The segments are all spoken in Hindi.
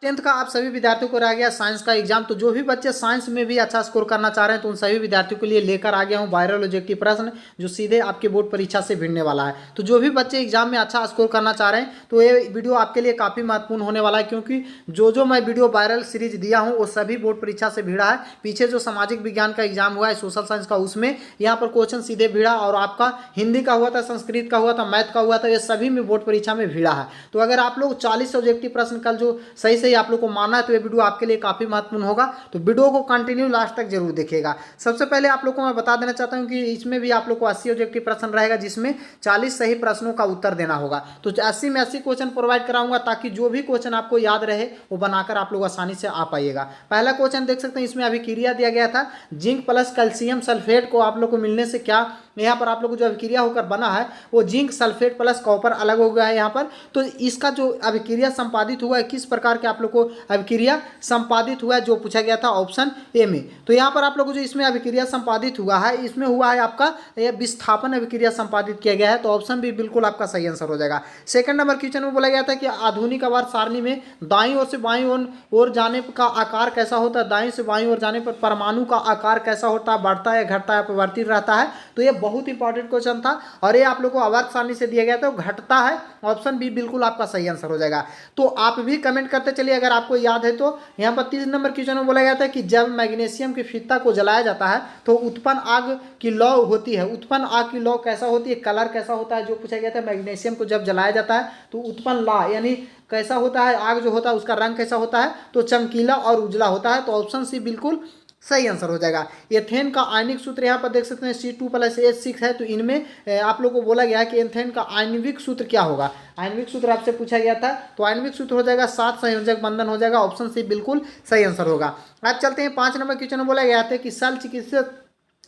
टेंथ का आप सभी विद्यार्थियों को रह गया साइंस का एग्जाम। तो जो भी बच्चे साइंस में भी अच्छा स्कोर करना चाह रहे हैं तो उन सभी विद्यार्थियों के लिए लेकर आ गया हूं वायरल ऑब्जेक्टिव प्रश्न जो सीधे आपके बोर्ड परीक्षा से भिड़ने वाला है। तो जो भी बच्चे एग्जाम में अच्छा स्कोर करना चाह रहे हैं तो ये वीडियो आपके लिए काफ़ी महत्वपूर्ण होने वाला है, क्योंकि जो मैं वीडियो वायरल सीरीज दिया हूँ वो सभी बोर्ड परीक्षा से भिड़ा है। पीछे जो सामाजिक विज्ञान का एग्जाम हुआ है, सोशल साइंस का, उसमें यहाँ पर क्वेश्चन सीधे भिड़ा, और आपका हिंदी का हुआ था, संस्कृत का हुआ था, मैथ का हुआ था, ये सभी में बोर्ड परीक्षा में भिड़ा है। तो अगर आप लोग 40 ऑब्जेक्टिव प्रश्न कल जो सही सही आप लोग को माना है तो ये वीडियो आपके लिए काफी महत्वपूर्ण होगा। तो वीडियो को कंटिन्यू लास्ट तक जरूर देखिएगा। सबसे पहले आप लोग को मैं बता देना चाहता हूं कि इसमें भी आप लोग को 80 ऑब्जेक्टिव प्रश्न रहेगा, जिसमें 40 सही प्रश्नों का उत्तर देना होगा। तो 80 में 80 क्वेश्चन प्रोवाइड कराऊंगा ताकि जो भी क्वेश्चन आपको याद रहे वो बनाकर आप लोग आसानी से आ पाइएगा। पहला क्वेश्चन देख सकते हैं, इसमें अभिक्रिया दिया गया था जिंक प्लस कैल्शियम सल्फेट को आप लोग को मिलने से क्या, यहाँ पर आप लोग को जो अभिक्रिया होकर बना है वो जिंक सल्फेट प्लस कॉपर अलग हो गया है यहाँ पर। तो इसका जो अभिक्रिया संपादित हुआ है, किस प्रकार के आप लोग को अभिक्रिया संपादित हुआ है, जो पूछा गया था ऑप्शन ए में। तो यहाँ पर आप लोग को जो इसमें अभिक्रिया संपादित हुआ है, इसमें हुआ है आपका विस्थापन अभिक्रिया संपादित किया गया है। तो ऑप्शन बी बिल्कुल आपका सही आंसर हो जाएगा। सेकंड नंबर क्वेश्चन में बोला गया था कि आधुनिक आवर्त सारणी में दाईं ओर से बाईं ओर जाने का आकार कैसा होता है, दाईं से बाईं ओर जाने पर परमाणु का आकार कैसा होता है, बढ़ता है, घटता है, परिवर्तित रहता है। तो ये बहुत इंपॉर्टेंट क्वेश्चन था और ये आप लोग को आवर्त सारणी से दिया गया था, घटता है। ऑप्शन बी बिल्कुल आपका सही आंसर हो जाएगा। तो आप भी कमेंट करते चलिए अगर आपको याद है। तो यहाँ पर 30 नंबर क्वेश्चन में बोला गया था कि जब मैग्नीशियम की फीता को जलाया जाता है तो उत्पन्न आग की लौ होती है, उत्पन्न आग की लौ कैसा होती है, कलर कैसा होता है, जो पूछा गया था मैग्नीशियम को जब जलाया जाता है तो उत्पन्न ला यानी कैसा होता है, आग जो होता है उसका रंग कैसा होता है, तो चमकीला और उजला होता है। तो ऑप्शन सी बिल्कुल सही आंसर हो जाएगा। एथेन का आयनिक सूत्र यहाँ पर देख सकते हैं C2+H6 है। तो इनमें आप लोग को बोला गया है कि एथेन का आण्विक सूत्र क्या होगा। आण्विक सूत्र आपसे पूछा गया था, तो आण्विक सूत्र हो जाएगा 7 संयोजक बंधन हो जाएगा। ऑप्शन सी बिल्कुल सही आंसर होगा। अब चलते हैं 5 नंबर क्वेश्चन में बोला गया था कि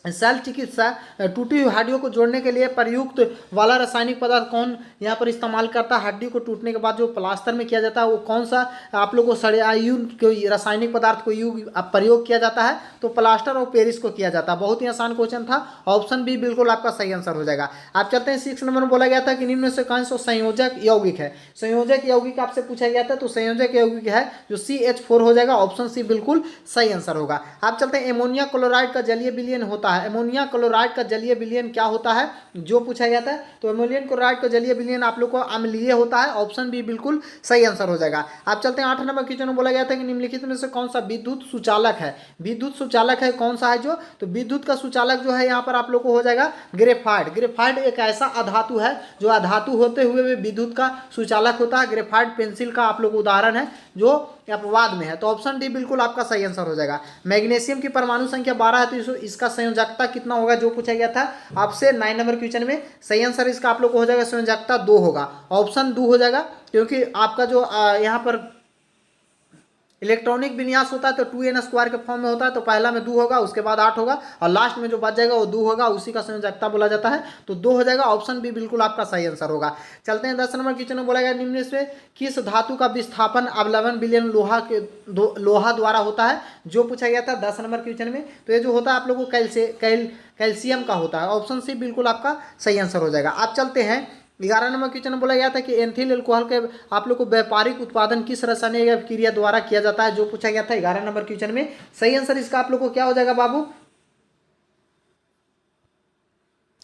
शल्य चिकित्सा टूटी हुई हड्डियों को जोड़ने के लिए प्रयुक्त वाला रासायनिक पदार्थ कौन यहाँ पर इस्तेमाल करता है। हड्डी को टूटने के बाद जो प्लास्टर में किया जाता है वो कौन सा आप लोग को रासायनिक पदार्थ को प्रयोग किया जाता है, तो प्लास्टर और पेरिस को किया जाता है। बहुत ही आसान क्वेश्चन था। ऑप्शन बी बिल्कुल आपका सही आंसर हो जाएगा। आप चलते हैं 6 नंबर में बोला गया था कि निम्न में से कौन सा संयोजक यौगिक है। संयोजक यौगिक आपसे पूछा गया था, तो संयोजक यौगिक है जो CH4 हो जाएगा। ऑप्शन सी बिल्कुल सही आंसर होगा। आप चलते हैं एमोनिया क्लोराइड का जलीय विलयन होता है। एमोनिया क्लोराइड का जलीय विलयन क्या होता है, जो पूछा गया था। तो एमोनियम क्लोराइड का जलीय विलयन आप लोग को अम्लीय होता है। ऑप्शन बी बिल्कुल सही आंसर हो जाएगा। आप चलते हैं 8 नंबर क्वेश्चन में बोला गया था कि निम्नलिखित में से कौन सा विद्युत सुचालक है। विद्युत सुचालक है कौन सा है जो, तो विद्युत का सुचालक जो है यहाँ पर आप लोग को हो जाएगा ग्रेफाइट। ग्रेफाइट एक ऐसा अधातु है जो अधातु होते हुए भी विद्युत का सुचालक होता है। ग्रेफाइट पेंसिल का आप लोग उदाहरण है जो अपवाद में है। तो ऑप्शन डी बिल्कुल आपका सही आंसर हो जाएगा। मैग्नीशियम की परमाणु संख्या 12 है, तो इसका संयोजकता कितना होगा, जो पूछा गया था आपसे 9 नंबर क्वेश्चन में। सही आंसर इसका आप लोग को हो जाएगा संयोजकता 2 होगा। ऑप्शन 2 हो जाएगा, क्योंकि आपका जो यहाँ पर इलेक्ट्रॉनिक विन्यास होता है तो 2n² के फॉर्म में होता है। तो पहला में 2 होगा, उसके बाद 8 होगा और लास्ट में जो बच जाएगा वो 2 होगा, उसी का संयोजकता बोला जाता है। तो 2 हो जाएगा। ऑप्शन बी बिल्कुल आपका सही आंसर होगा। चलते हैं 10 नंबर क्वेश्चन में बोला गया निम्न से किस धातु का विस्थापन अवलंबन विलयन लोहा द्वारा होता है, जो पूछा गया था 10 नंबर क्वेश्चन में। तो ये जो होता है आप लोगों को कैल्शियम का होता है। ऑप्शन सी बिल्कुल आपका सही आंसर हो जाएगा। आप चलते हैं 11 नंबर क्वेश्चन में बोला गया था कि एथिल अल्कोहल के आप लोग को व्यापारिक उत्पादन किस रासायनिक क्रिया द्वारा किया जाता है, जो पूछा गया था 11 नंबर क्वेश्चन में। सही आंसर इसका आप लोग को क्या हो जाएगा बाबू,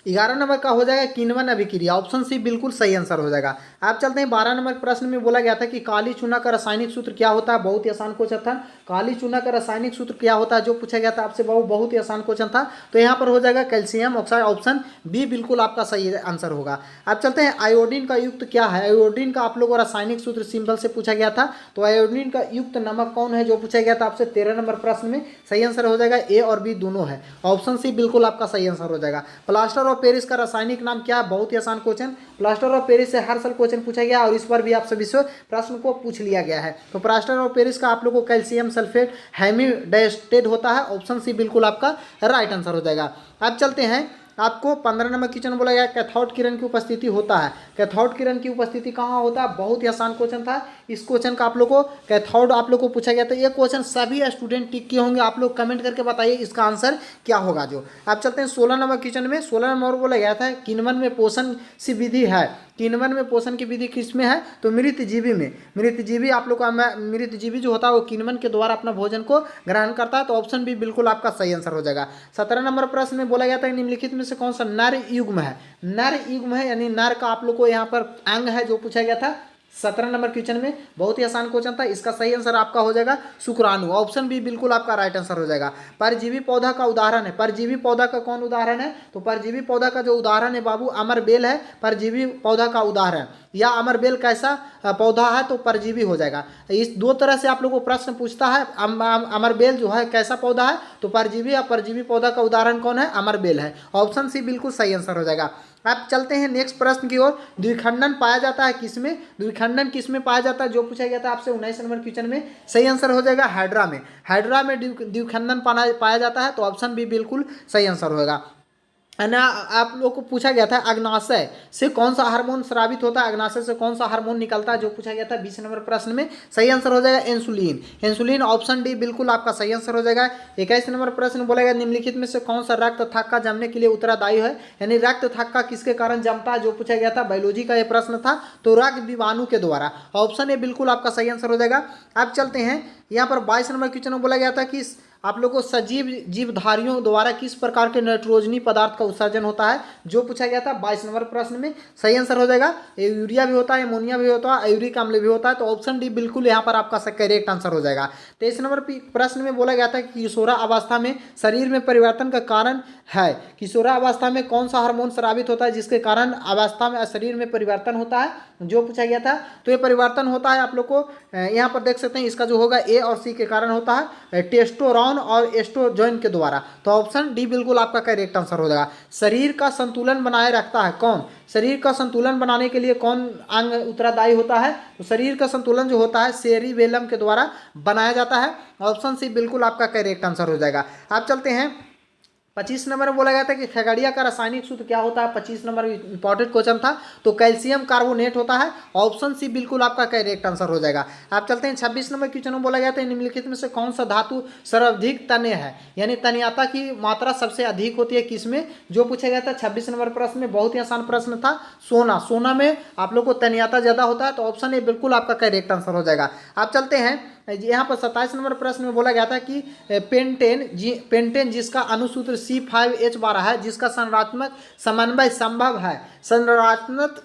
11 नंबर का हो जाएगा किण्वन अभिक्रिया। ऑप्शन सी बिल्कुल सही आंसर हो जाएगा। आप चलते हैं 12 नंबर प्रश्न में बोला गया था कि काली चूना का रासायनिक सूत्र क्या होता है। बहुत ही आसान क्वेश्चन था। काली चूना का रासायनिक सूत्र क्या होता है, जो पूछा गया था आपसे बाबू, बहुत ही आसान क्वेश्चन था। तो यहाँ पर हो जाएगा कैल्शियम ऑक्साइड। ऑप्शन बी बिल्कुल आपका सही आंसर होगा। आप चलते हैं आयोडीन का युक्त क्या है। आयोडीन का आप लोग को रासायनिक सूत्र सिंबल से पूछा गया था। तो आयोडीन का युक्त नमक कौन है, जो पूछा गया था आपसे 13 नंबर प्रश्न में। सही आंसर हो जाएगा ए और बी दोनों है। ऑप्शन सी बिल्कुल आपका सही आंसर हो जाएगा। प्लास्टर ऑफ पेरिस का रासायनिक नाम क्या है, बहुत ही आसान क्वेश्चन। प्लास्टर ऑफ पेरिस से हर साल क्वेश्चन पूछा गया और इस बार भी आपसे विश्व प्रश्न को पूछ लिया गया है। तो प्लास्टर ऑफ पेरिस का आप लोग को कैल्शियम सल्फेट हेमिडेस्टेट होता है। ऑप्शन सी बिल्कुल आपका राइट आंसर हो जाएगा। अब चलते हैं आपको 15 नंबर क्वेश्चन बोला गया कैथोड किरण की उपस्थिति होता है। कैथोड किरण की उपस्थिति कहाँ होता है, बहुत ही आसान क्वेश्चन था। इस क्वेश्चन का आप लोग को कैथोड आप लोग को पूछा गया था। ये क्वेश्चन सभी स्टूडेंट टिक किए होंगे। आप लोग कमेंट करके बताइए इसका आंसर क्या होगा। जो आप चलते हैं 16 नंबर क्वेश्चन में। 16 नंबर बोला गया था किण्वन में पोषण सी विधि है। किण्वन में पोषण की विधि किसमें है, तो मृतजीवी में। मृतजीवी आप लोग का मृतजीवी जो होता है वो किण्वन के द्वारा अपना भोजन को ग्रहण करता है, तो ऑप्शन बी बिल्कुल आपका सही आंसर हो जाएगा। 17 नंबर प्रश्न में बोला गया था निम्नलिखित में से कौन सा नर युग्म है। नर युग्म है यानी नर का आप लोग को यहाँ पर अंग है जो पूछा गया था 17 नंबर क्वेश्चन में। बहुत ही आसान क्वेश्चन था। इसका सही आंसर आपका हो जाएगा शुक्राणु। ऑप्शन बी बिल्कुल आपका राइट आंसर हो जाएगा। परजीवी पौधा का उदाहरण है, परजीवी पौधा का कौन उदाहरण है, तो परजीवी पौधा का जो उदाहरण है बाबू अमरबेल है, परजीवी पौधा का उदाहरण। या अमरबेल कैसा पौधा है, तो परजीवी हो जाएगा। इस दो तरह से आप लोग को प्रश्न पूछता है। अमरबेल जो है कैसा पौधा है, तो परजीवी, या परजीवी पौधा का उदाहरण कौन है, अमरबेल है। ऑप्शन सी बिल्कुल सही आंसर हो जाएगा। अब चलते हैं नेक्स्ट प्रश्न की ओर। द्विखंडन पाया जाता है किसमें, द्विखंडन किसमें पाया जाता है, जो पूछा गया था आपसे 19 नंबर क्वेश्चन में। सही आंसर हो जाएगा हाइड्रा में। हाइड्रा में द्विखंडन पाया जाता है, तो ऑप्शन बी बिल्कुल सही आंसर होगा। ना आप लोग को पूछा गया था अग्नाशय से कौन सा हार्मोन स्रावित होता है, अग्नाशय से कौन सा हार्मोन निकलता है, जो पूछा गया था 20 नंबर प्रश्न में। सही आंसर हो जाएगा इंसुलिन। इंसुलिन ऑप्शन डी बिल्कुल आपका सही आंसर हो जाएगा। 21 नंबर प्रश्न बोलेगा निम्नलिखित में से कौन सा रक्त थक्का जमने के लिए उत्तरदायी है, यानी रक्त थक्का किसके कारण जमता है, जो पूछा गया था बायोलॉजी का ये प्रश्न था, तो रक्त विषाणु के द्वारा। ऑप्शन ए बिल्कुल आपका सही आंसर हो जाएगा। अब चलते हैं यहाँ पर 22 नंबर क्वेश्चन में बोला गया था कि आप लोग को सजीव जीवधारियों द्वारा किस प्रकार के नाइट्रोजनी पदार्थ का उत्सर्जन होता है, जो पूछा गया था 22 नंबर प्रश्न में। सही आंसर हो जाएगा यूरिया भी होता है, अमोनिया भी होता है, यूरिक अम्ल भी होता है, तो ऑप्शन डी बिल्कुल यहाँ पर आपका करेक्ट आंसर हो जाएगा। 23 नंबर प्रश्न में बोला गया था कि किशोरावस्था में शरीर में परिवर्तन का कारण है। किशोरावस्था में कौन सा हार्मोन स्रावित होता है जिसके कारण अवस्था में शरीर में परिवर्तन होता है, जो पूछा गया था, तो ये परिवर्तन होता है आप लोग को यहाँ पर देख सकते हैं। इसका जो होगा ए और सी के कारण होता है, टेस्टोस्टेरोन और एस्ट्रोजन के द्वारा, तो ऑप्शन डी बिल्कुल आपका करेक्ट आंसर हो जाएगा। शरीर का संतुलन बनाए रखता है कौन, शरीर का संतुलन बनाने के लिए कौन अंग उत्तरदायी होता है, तो शरीर का संतुलन जो होता है सेरिबेलम के द्वारा बनाया जाता है। ऑप्शन सी बिल्कुल आपका करेक्ट आंसर हो जाएगा। आप चलते हैं 25 नंबर में बोला गया था कि खगड़िया का रासायनिक सूत्र क्या होता है। 25 नंबर इंपॉर्टेंट क्वेश्चन था, तो कैल्शियम कार्बोनेट होता है। ऑप्शन सी बिल्कुल आपका करेक्ट आंसर हो जाएगा। आप चलते हैं 26 नंबर क्वेश्चन में बोला गया था निम्नलिखित में से कौन सा धातु सर्वाधिक तन्य है, यानी तन्यता की मात्रा सबसे अधिक होती है किसमें, जो पूछा गया था 26 नंबर प्रश्न में। बहुत ही आसान प्रश्न था। सोना, सोना में आप लोग को तन्यता ज्यादा होता है, तो ऑप्शन ए बिल्कुल आपका करेक्ट आंसर हो जाएगा। आप चलते हैं यहाँ पर 27 नंबर प्रश्न में बोला गया था कि पेंटेन जिसका अनुसूत्र C5H12 है, जिसका संरचनात्मक समन्वय संभव है, संरचनात्मक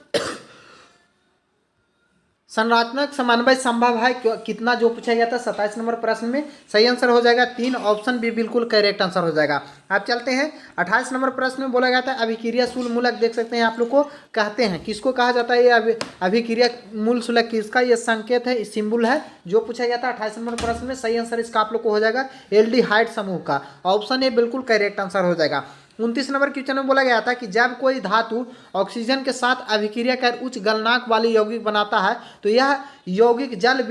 समन्वय संभव है कितना, जो पूछा गया था 27 नंबर प्रश्न में। सही आंसर हो जाएगा 3, ऑप्शन बी बिल्कुल करेक्ट आंसर हो जाएगा। आप चलते हैं 28 नंबर प्रश्न में बोला गया था अभिक्रिया शूल मूलक, देख सकते हैं आप लोग को कहते हैं, किसको कहा जाता है ये अभिक्रिया मूल शुल्क, किसका ये संकेत है, सिंबल है, जो पूछा गया था 28 नंबर प्रश्न में। सही आंसर इसका आप लोग को हो जाएगा एल्डिहाइड समूह का। ऑप्शन ए बिल्कुल करेक्ट आंसर हो जाएगा। 29 नंबर क्वेश्चन में बोला गया था कि जब कोई धातु ऑक्सीजन के साथ अभिक्रिया कर उच्च गलनांक वाली यौगिक बनाता है, तो यह यौगिक जल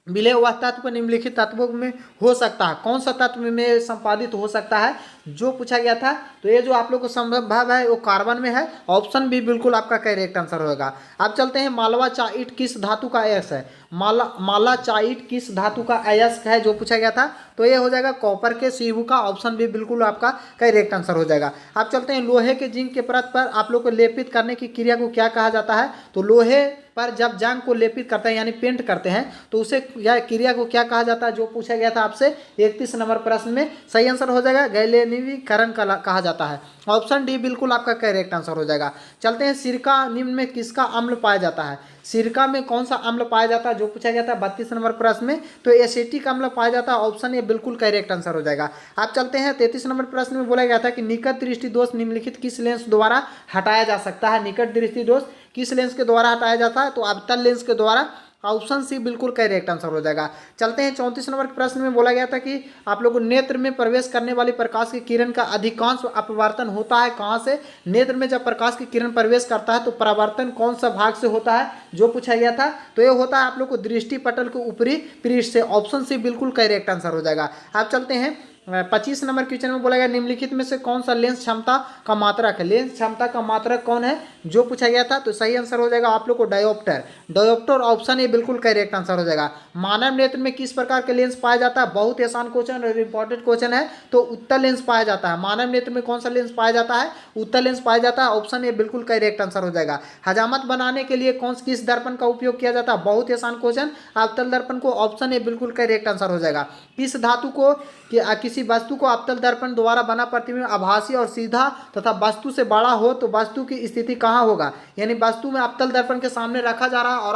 विलय वह तत्व निम्नलिखित तत्वों में हो सकता है। कौन सा तत्व में संपादित हो सकता है, जो पूछा गया था, तो ये जो आप लोग को संभव है वो कार्बन में है। ऑप्शन बी बिल्कुल आपका करेक्ट आंसर होगा। अब चलते हैं मालवाचाइट किस धातु का अयस्क है, मालाचाइट किस धातु का अयस्क है, जो पूछा गया था, तो ये हो जाएगा कॉपर के सीयू का। ऑप्शन बी बिल्कुल आपका करेक्ट आंसर हो जाएगा। अब चलते हैं लोहे के जिंक के परत पर आप लोग को लेपित करने की क्रिया को क्या कहा जाता है, तो लोहे पर जब जंग को लेपित करते हैं यानी पेंट करते हैं, तो उसे यह क्रिया को क्या कहा जाता है, जो पूछा गया था आपसे 31 नंबर प्रश्न में। सही आंसर हो जाएगा गैलेनिवीकरण कहा जाता है। ऑप्शन डी बिल्कुल आपका करेक्ट आंसर हो जाएगा। चलते हैं सिरका निम्न में किसका अम्ल पाया जाता है, सिरका में कौन सा अम्ल पाया जाता है, जो पूछा गया था 32 नंबर प्रश्न में, तो एसिटिक अम्ल पाया जाता है। ऑप्शन ए बिल्कुल करेक्ट आंसर हो जाएगा। आप चलते हैं 33 नंबर प्रश्न में बोला गया था कि निकट दृष्टि दोष निम्नलिखित किस लेंस द्वारा हटाया जा सकता है, निकट दृष्टि दोष किस लेंस के द्वारा हटाया जाता है, तो अवतल लेंस के द्वारा। ऑप्शन सी बिल्कुल करेक्ट आंसर हो जाएगा। चलते हैं 34 नंबर प्रश्न में बोला गया था कि आप लोगों को नेत्र में प्रवेश करने वाली प्रकाश की किरण का अधिकांश अपवर्तन होता है कहाँ से, नेत्र में जब प्रकाश की किरण प्रवेश करता है तो परावर्तन कौन सा भाग से होता है, जो पूछा गया था, तो ये होता है आप लोग को दृष्टि पटल के ऊपरी पृष्ठ से। ऑप्शन सी बिल्कुल करेक्ट आंसर हो जाएगा। आप चलते हैं 25 नंबर क्वेश्चन में बोला गया निम्नलिखित में से कौन सा लेंस क्षमता का मात्रक है, लेंस क्षमता का मात्रक कौन है जो पूछा गया था। तो सही आंसर हो जाएगा आप लोग को डायोप्टर। डायोप्टर ऑप्शन ए बिल्कुल करेक्ट आंसर हो जाएगा। मानव नेत्र में किस प्रकार के लेंस पाया जाता है, बहुत ही आसान क्वेश्चन और इंपॉर्टेंट क्वेश्चन है। तो उत्तल लेंस पाया जाता है। मानव नेत्र में कौन सा लेंस पाया जाता है, उत्तल लेंस पाया जाता है। ऑप्शन ए बिल्कुल करेक्ट आंसर हो जाएगा। हजामत बनाने के लिए कौन किस दर्पण का उपयोग किया जाता है, बहुत ही आसान क्वेश्चन, अवतल दर्पण को। ऑप्शन ए बिल्कुल करेक्ट आंसर हो जाएगा। किस धातु को किसी वस्तु को अवतल दर्पण द्वारा बना प्रतिबिंब आभासी और सीधा तथा वस्तु से बड़ा हो तो वस्तु की स्थिति कहाँ होगा, यानी वस्तु में अवतल दर्पण के सामने रखा जा रहा है और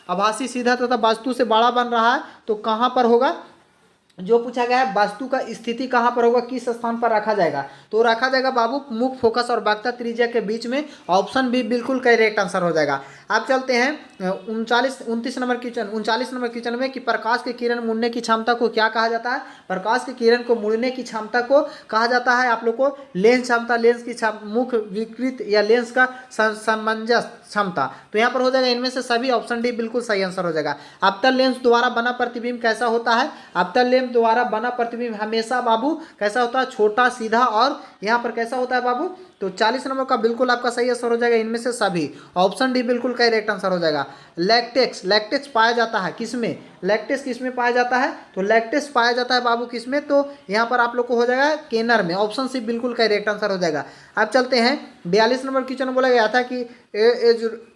आभासी सीधा तथा वस्तु से बड़ा बन रहा है तो कहाँ पर होगा, जो पूछा गया है वस्तु का स्थिति कहाँ पर होगा, किस स्थान पर रखा जाएगा। तो रखा जाएगा बाबू मुख्य फोकस और वक्ता त्रिज्या के बीच में। ऑप्शन बी बिल्कुल करेक्ट आंसर हो जाएगा। अब चलते हैं 39 नंबर क्वेश्चन में कि प्रकाश के किरण मुड़ने की क्षमता को क्या कहा जाता है। प्रकाश के किरण को मुड़ने की क्षमता को कहा जाता है आप लोग को लेंस क्षमता, लेंस की मुख्य विकृत या लेंस का समंजस क्षमता। तो यहाँ पर हो जाएगा इनमें से सभी। ऑप्शन डी बिल्कुल सही आंसर हो जाएगा। अवतल लेंस द्वारा बना प्रतिबिंब कैसा होता है, अवतल लेंस द्वारा बना प्रतिबिंब हमेशा बाबू कैसा होता है, छोटा सीधा और यहाँ पर कैसा होता है बाबू। तो 40 नंबर का बिल्कुल आपका सही आंसर हो जाएगा इनमें से सभी। ऑप्शन डी बिल्कुल करेक्ट आंसर हो जाएगा। लैक्टेक्स पाया जाता है किसमें, लैक्टेस किसमें पाया जाता है, तो लैक्टेस पाया जाता है बाबू किसमें, तो यहाँ पर आप लोग को हो जाएगा केनर में। ऑप्शन सी बिल्कुल करेक्ट आंसर हो जाएगा। अब चलते हैं 42 नंबर क्वेश्चन में बोला गया था कि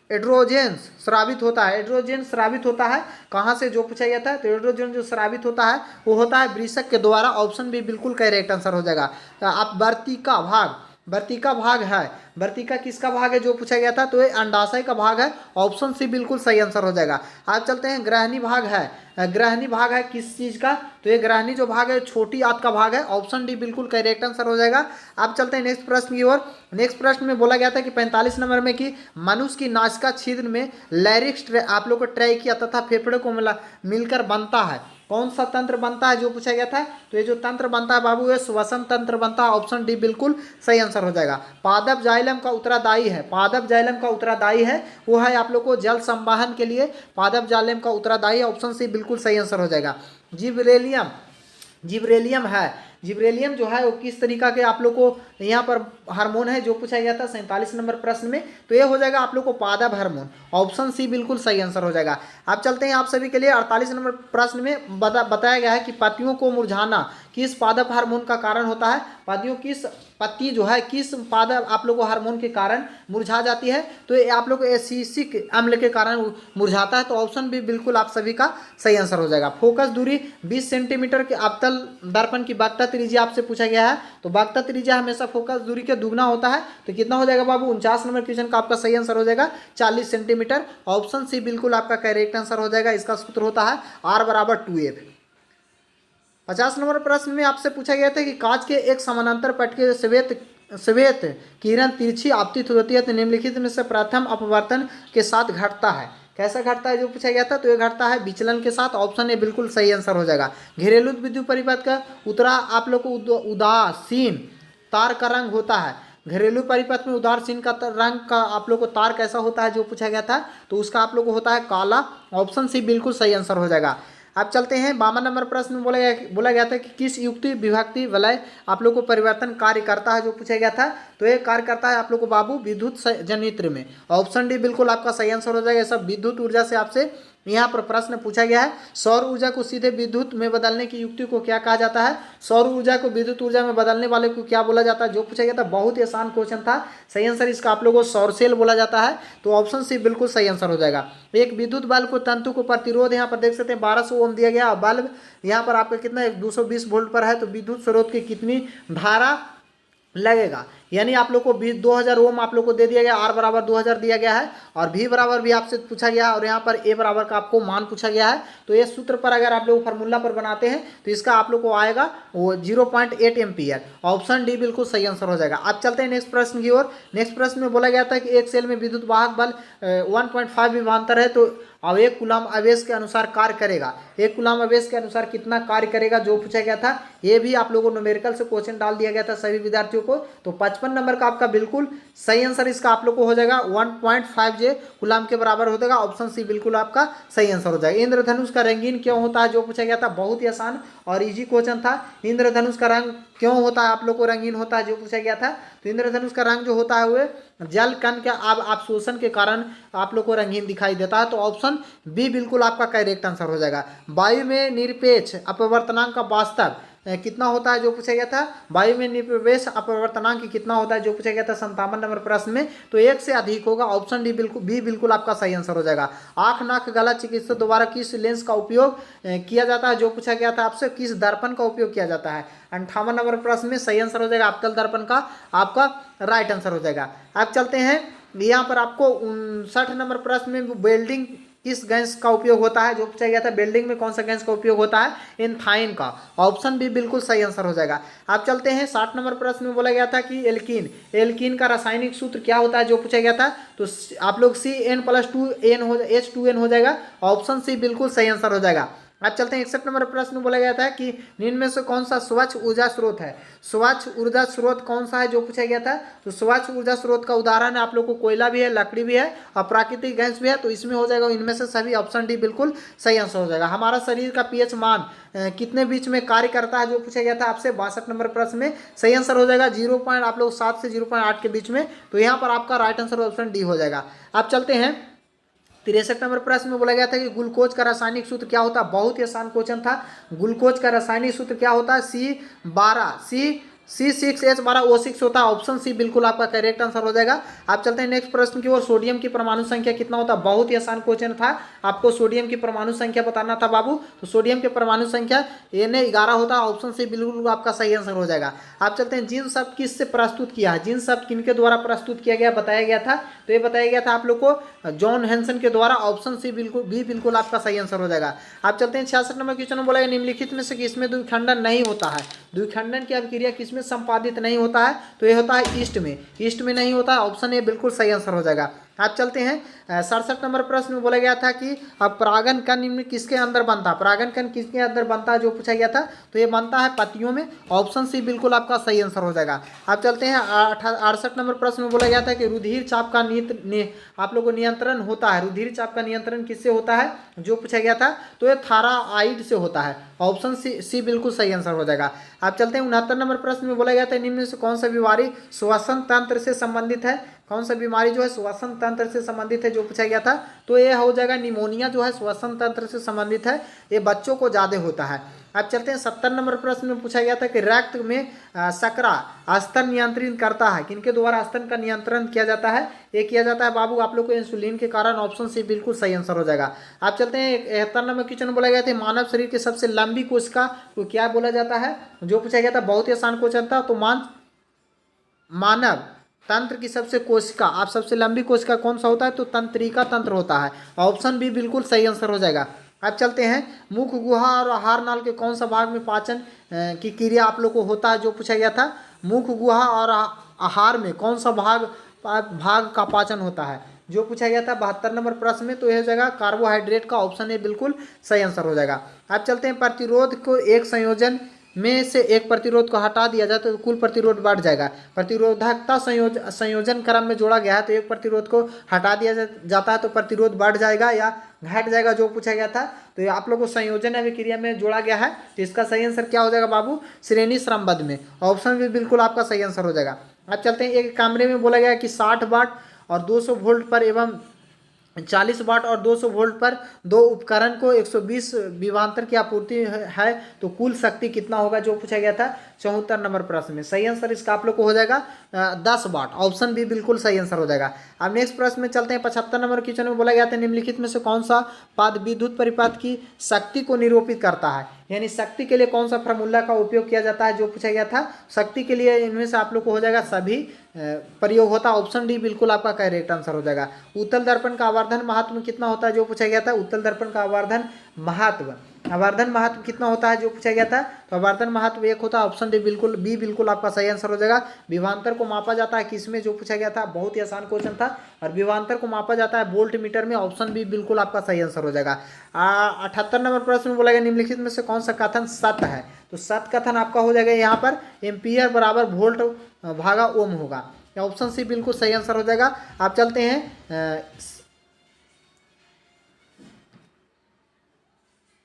एड्रोजेंस स्रावित होता है। एड्रोजन स्रावित होता है कहाँ से, जो पूछा गया था। तो एड्रोजन जो स्रावित होता है वो होता है वृषक के द्वारा। ऑप्शन बी बिल्कुल करेक्ट आंसर हो जाएगा। आप वर्तिका भाग है, वर्तिका किसका भाग है जो पूछा गया था, तो ये अंडाशय का भाग है। ऑप्शन सी बिल्कुल सही आंसर हो जाएगा। आज चलते हैं ग्रहणी भाग है किस चीज़ का, तो ये ग्रहणी जो भाग है छोटी आंत का भाग है। ऑप्शन डी बिल्कुल करेक्ट आंसर हो जाएगा। अब चलते हैं नेक्स्ट प्रश्न की ओर। नेक्स्ट प्रश्न में बोला गया था कि 45 नंबर में कि मनुष्य की नासिका छिद्र में लैरिक्स आप लोग को ट्रैकिया तथा फेफड़े को मिलकर बनता है, कौन सा तंत्र बनता है जो पूछा गया था। तो ये जो तंत्र बनता है बाबू ये श्वसन तंत्र बनता है। ऑप्शन डी बिल्कुल सही आंसर हो जाएगा। पादप जाइलम का उत्तरदायी है, वो है आप लोग को जल संवाहन के लिए पादप जाइलम का उत्तरदायी। ऑप्शन सी बिल्कुल सही आंसर हो जाएगा। जिब्रेलियम जो है वो किस तरीका के आप लोग को यहाँ पर हार्मोन है जो पूछा गया था 47 नंबर प्रश्न में, तो ये हो जाएगा आप लोग को पादप हार्मोन। ऑप्शन सी बिल्कुल सही आंसर हो जाएगा। अब चलते हैं आप सभी के लिए 48 नंबर प्रश्न में बताया गया है कि पत्तियों को मुरझाना किस पादप हार्मोन का कारण होता है। पत्ती जो है किस पादप आप लोग को हार्मोन के कारण मुरझा जाती है, तो ये आप लोग को एसिटिक अम्ल के कारण मुरझाता है। तो ऑप्शन भी बिल्कुल आप सभी का सही आंसर हो जाएगा। फोकस दूरी 20 सेंटीमीटर के अवतल दर्पण की वक्ता त्रिज्या आपसे पूछा गया है, तो वक्ता त्रिज्या हमेशा फोकस दूरी के दुगना होता है। तो कितना हो जाएगा बाबू, 49 नंबर क्वेश्चन का आपका सही आंसर हो जाएगा 40 सेंटीमीटर। ऑप्शन सी बिल्कुल आपका करेक्ट आंसर हो जाएगा। इसका सूत्र होता है R = 2F। 50 नंबर प्रश्न में आपसे पूछा गया था कि कांच के एक समानांतर पट के श्वेत किरण तिरछी आपतित होती है तो निम्नलिखित में से प्रथम अपवर्तन के साथ घटता है, कैसा घटता है जो पूछा गया था। तो ये घटता है विचलन के साथ। ऑप्शन ए बिल्कुल सही आंसर हो जाएगा। घरेलू विद्युत परिपथ का उत्तरा आप लोग को उदासीन तार का रंग होता है। घरेलू परिपथ में उदासीन का रंग का आप लोग को तार कैसा होता है जो पूछा गया था, तो उसका आप लोग को होता है काला। ऑप्शन सी बिल्कुल सही आंसर हो जाएगा। अब चलते हैं 52 नंबर प्रश्न में बोला गया था कि किस युक्ति विभक्ति वलय आप लोग को परिवर्तन कार्य करता है जो पूछा गया था। तो ये कार्य करता है आप लोग को बाबू विद्युत जनित्र में। ऑप्शन डी बिल्कुल आपका सही आंसर हो जाएगा। सब विद्युत ऊर्जा से आपसे यहाँ पर प्रश्न पूछा गया है। सौर ऊर्जा को सीधे विद्युत में बदलने की युक्ति को क्या कहा जाता है। सौर ऊर्जा को विद्युत ऊर्जा में बदलने वाले को क्या बोला जाता है जो पूछा गया था। बहुत ही आसान क्वेश्चन था। सही आंसर इसका आप लोगों को सौर सेल बोला जाता है। तो ऑप्शन सी बिल्कुल सही आंसर हो जाएगा। एक विद्युत बल्ब को तंतु को प्रतिरोध यहाँ पर देख सकते हैं 1200 ओम दिया गया। बल्ब यहाँ पर आपका कितना 220 वोल्ट पर है, तो विद्युत स्रोत की कितनी धारा लगेगा, यानी आप लोग को 2000 ओम आप लोग को दे दिया गया। R = 2000 दिया गया है और V बराबर भी आपसे पूछा गया है और यहाँ पर A बराबर का आपको मान पूछा गया है। तो ये सूत्र पर अगर आप लोग फार्मूला पर बनाते हैं तो इसका आप लोग को आएगा वो 0.8 एम्पीयर। ऑप्शन डी बिल्कुल सही आंसर हो जाएगा। अब चलते हैं नेक्स्ट प्रश्न की ओर। नेक्स्ट प्रश्न में बोला गया था कि एक सेल में विद्युत वाहक बल 1.5 विभवांतर है, तो और 1 कूलम आवेश के अनुसार कार्य करेगा। 1 कूलम आवेश के अनुसार कितना कार्य करेगा जो पूछा गया था, ये भी आप लोगों को न्यूमेरिकल से क्वेश्चन डाल दिया गया था सभी विद्यार्थियों को। तो 55 नंबर का आपका बिल्कुल सही आंसर इसका आप लोग को हो जाएगा 1.5 जे कूलम के बराबर हो जाएगा। ऑप्शन सी बिल्कुल आपका सही आंसर हो जाएगा। इंद्रधनुष का रंगीन क्यों होता है जो पूछा गया था, बहुत ही आसान और इजी क्वेश्चन था। इंद्रधनुष का रंग क्यों होता है आप लोग को रंगीन होता है जो पूछा गया था। तो इंद्रधनुष का रंग जो होता है वह जल कण के अवशोषण के कारण आप लोग को रंगीन दिखाई देता है। तो ऑप्शन बी बिल्कुल आपका करेक्ट आंसर हो जाएगा। वायु में निरपेक्ष अपवर्तनांक का वास्तव कितना होता है जो पूछा गया था, वायु में निरपेक्ष अपवर्तनांक कितना होता है जो पूछा गया था 57 नंबर प्रश्न में। तो 1 से अधिक होगा। ऑप्शन डी बिल्कुल बी बिल्कुल आपका सही आंसर हो जाएगा। आंख नाक गला चिकित्सक द्वारा किस लेंस का उपयोग किया जाता है जो पूछा गया था आपसे, किस दर्पण का उपयोग किया जाता है। 58 नंबर प्रश्न में सही आंसर हो जाएगा अवतल दर्पण का आपका राइट आंसर हो जाएगा। अब चलते हैं यहाँ पर आपको 59 नंबर प्रश्न में वेल्डिंग किस गैस का उपयोग होता है जो पूछा गया था, वेल्डिंग में कौन सा गैस का उपयोग होता है, एंथाइन का। ऑप्शन बी बिल्कुल सही आंसर हो जाएगा। आप चलते हैं 60 नंबर प्रश्न में बोला गया था कि एल्कीन का रासायनिक सूत्र क्या होता है जो पूछा गया था। तो आप लोग CN+2N हो जाएगा। ऑप्शन सी बिल्कुल सही आंसर हो जाएगा। अब चलते हैं 61 नंबर प्रश्न में बोला गया था कि निम्न में से कौन सा स्वच्छ ऊर्जा स्रोत है। स्वच्छ ऊर्जा स्रोत कौन सा है जो पूछा गया था। तो स्वच्छ ऊर्जा स्रोत का उदाहरण है आप लोग को कोयला भी है, लकड़ी भी है और प्राकृतिक गैस भी है। तो इसमें हो जाएगा इनमें से सभी। ऑप्शन डी बिल्कुल सही आंसर हो जाएगा। हमारा शरीर का पीएच मान कितने बीच में कार्य करता है जो पूछा गया था आपसे 62 नंबर प्रश्न में। सही आंसर हो जाएगा 0.7 से 0.8 के बीच में। तो यहाँ पर आपका राइट आंसर ऑप्शन डी हो जाएगा। अब चलते हैं 63 नंबर प्रश्न में बोला गया था कि ग्लूकोज का रासायनिक सूत्र क्या होता है। बहुत ही आसान क्वेश्चन था। ग्लूकोज का रासायनिक सूत्र क्या होता है, C6H12O6 होता है। ऑप्शन सी बिल्कुल आपका करेक्ट आंसर हो जाएगा। आप चलते हैं नेक्स्ट प्रश्न की ओर। सोडियम की परमाणु संख्या कितना होता है। बहुत ही आसान क्वेश्चन था, आपको सोडियम की परमाणु संख्या बताना था बाबू। तो सोडियम की परमाणु संख्या Na11 होता है। ऑप्शन सी बिल्कुल आपका सही आंसर हो जाएगा। आप चलते हैं जिन शब्द किससे प्रस्तुत किया है, जिन शब्द किनके द्वारा प्रस्तुत किया गया बताया गया था। तो ये बताया गया था आप लोग को जॉन हेंसन के द्वारा। ऑप्शन सी बिल्कुल आपका सही आंसर हो जाएगा। आप चलते हैं 66 नंबर क्वेश्चन में बोला गया निम्नलिखित में से किसमें द्विखंडन नहीं होता है। द्विखंडन की अभिक्रिया किसमें संपादित नहीं होता है। तो ये होता है ईस्ट में नहीं होता है। ऑप्शन ए बिल्कुल सही आंसर हो जाएगा। आप चलते हैं 67 नंबर प्रश्न में बोला गया था कि अब परागन कण निम्न किसके अंदर बनता है। परागन कण किसके अंदर बनता है जो पूछा गया था। तो ये बनता है पत्तियों में। ऑप्शन सी बिल्कुल आपका सही आंसर हो जाएगा। आप चलते हैं 68 नंबर प्रश्न में बोला गया था कि रुधिर चाप का आप लोगों को नियंत्रण होता है। रुधिर चाप का नियंत्रण किससे होता है जो पूछा गया था। तो ये थायराइड से होता है। ऑप्शन सी बिल्कुल सही आंसर हो जाएगा। आप चलते हैं 69 नंबर प्रश्न में बोला गया था निम्न में से कौन सा बीमारी श्वसन तंत्र से संबंधित है। कौन सा बीमारी जो है श्वसन तंत्र से संबंधित है जो पूछा गया था। तो ये हो जाएगा निमोनिया जो है श्वसन तंत्र से संबंधित है। ये बच्चों को ज़्यादा होता है। अब चलते हैं 70 नंबर प्रश्न में पूछा गया था कि रक्त में शर्करा स्तन नियंत्रित करता है। किनके द्वारा स्तन का नियंत्रण किया जाता है। ये किया जाता है बाबू आप लोग को इंसुलिन के कारण। ऑप्शन सी बिल्कुल सही आंसर हो जाएगा। आप चलते हैं 71 नंबर क्वेश्चन बोला गया था मानव शरीर की सबसे लंबी कोशिका को क्या बोला जाता है जो पूछा गया था। बहुत ही आसान क्वेश्चन था। तो मानव तंत्र की सबसे कोशिका आप सबसे लंबी कोशिका कौन सा होता है। तो तंत्रिका तंत्र होता है। ऑप्शन बी बिल्कुल सही आंसर हो जाएगा। अब चलते हैं मुख गुहा और आहार नाल के कौन सा भाग में पाचन की क्रिया आप लोग को होता है जो पूछा गया था। मुख गुहा और आहार में कौन सा भाग का पाचन होता है जो पूछा गया था 72 नंबर प्रश्न में। तो यह हो जाएगा कार्बोहाइड्रेट का। ऑप्शन ए बिल्कुल सही आंसर हो जाएगा। अब चलते हैं प्रतिरोध को एक संयोजन में से एक प्रतिरोध को हटा दिया जाए तो कुल प्रतिरोध बढ़ जाएगा। प्रतिरोधकता संयोजन क्रम में जोड़ा गया है तो एक प्रतिरोध को हटा दिया जाता है तो प्रतिरोध बढ़ जाएगा या घट जाएगा जो पूछा गया था। तो ये आप लोग को संयोजन अभिक्रिया में जोड़ा गया है। तो इसका सही आंसर क्या हो जाएगा बाबू, श्रेणी क्रमबद्ध में। ऑप्शन भी बिल्कुल आपका सही आंसर हो जाएगा। अब चलते हैं एक कमरे में बोला गया कि 60 वाट और 200 वोल्ट पर एवं 40 वाट और 200 वोल्ट पर दो उपकरण को 120 विभवांतर की आपूर्ति है तो कुल शक्ति कितना होगा जो पूछा गया था 74 नंबर प्रश्न में। सही आंसर इसका आप लोग को हो जाएगा 10 वाट। ऑप्शन बी बिल्कुल सही आंसर हो जाएगा। अब नेक्स्ट प्रश्न में चलते हैं 75 नंबर क्वेश्चन में बोला गया था निम्नलिखित में से कौन सा पद विद्युत परिपथ की शक्ति को निरूपित करता है। यानी शक्ति के लिए कौन सा फार्मूला का उपयोग किया जाता है जो पूछा गया था। शक्ति के लिए इनमें से आप लोग को हो जाएगा सभी प्रयोग होता है। ऑप्शन डी बिल्कुल आपका करेक्ट आंसर हो जाएगा। उत्तल दर्पण का आवर्धन महत्व कितना होता है जो पूछा गया था। उत्तल दर्पण का आवर्धन महत्व आवर्धन महत्व कितना होता है जो पूछा गया था, तो आवर्धन महत्व 1 होता है। ऑप्शन बी बिल्कुल आपका सही आंसर हो जाएगा। विभवांतर को मापा जाता है किसमें, जो पूछा गया था, बहुत ही आसान क्वेश्चन था। और विभवांतर को मापा जाता है वोल्ट मीटर में। ऑप्शन बी बिल्कुल आपका सही आंसर हो जाएगा। 78 नंबर प्रश्न में बोला गया निम्नलिखित में से कौन सा कथन सत्य है, तो सत्य कथन आपका हो जाएगा यहाँ पर एम्पियर बराबर वोल्ट भागा ओम होगा। ऑप्शन सी बिल्कुल सही आंसर हो जाएगा। आप चलते हैं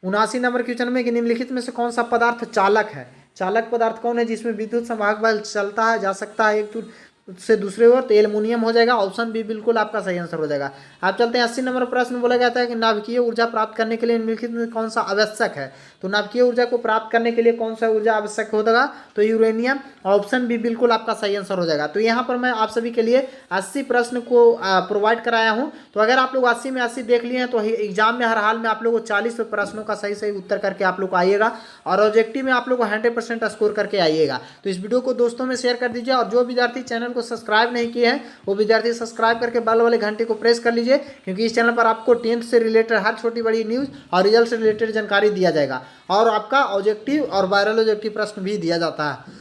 79 नंबर क्वेश्चन में कि निम्नलिखित में से कौन सा पदार्थ चालक है। चालक पदार्थ कौन है जिसमें विद्युत संवाहक बल चलता है जा सकता है एक से दूसरे ओर, तो एल्युमिनियम हो जाएगा। ऑप्शन बी बिल्कुल आपका सही आंसर हो जाएगा। आप चलते हैं 80 नंबर प्रश्न बोला गया था कि नाभिकीय ऊर्जा प्राप्त करने के लिए निम्नलिखित में कौन सा आवश्यक है, तो नाभिकीय ऊर्जा को प्राप्त करने के लिए कौन सा ऊर्जा आवश्यक होगा, तो यूरेनियम। ऑप्शन बी बिल्कुल आपका सही आंसर हो जाएगा। तो यहाँ पर मैं आप सभी के लिए 80 प्रश्न को प्रोवाइड कराया हूँ। तो अगर आप लोग 80 में 80 देख लिए हैं तो एग्जाम में हर हाल में आप लोग को 40 प्रश्नों का सही उत्तर करके आप लोग को आइएगा और ऑब्जेक्टिव में आप लोग को 100% स्कोर करके आइएगा। तो इस वीडियो को दोस्तों में शेयर कर दीजिए और जो विद्यार्थी चैनल को सब्सक्राइब नहीं किए हैं वो विद्यार्थी सब्सक्राइब करके बेल वाले घंटे को प्रेस कर लीजिए, क्योंकि इस चैनल पर आपको 10th से रिलेटेड हर छोटी बड़ी न्यूज़ और रिजल्ट से रिलेटेड जानकारी दिया जाएगा और आपका ऑब्जेक्टिव और वायरल ऑब्जेक्टिव प्रश्न भी दिया जाता है।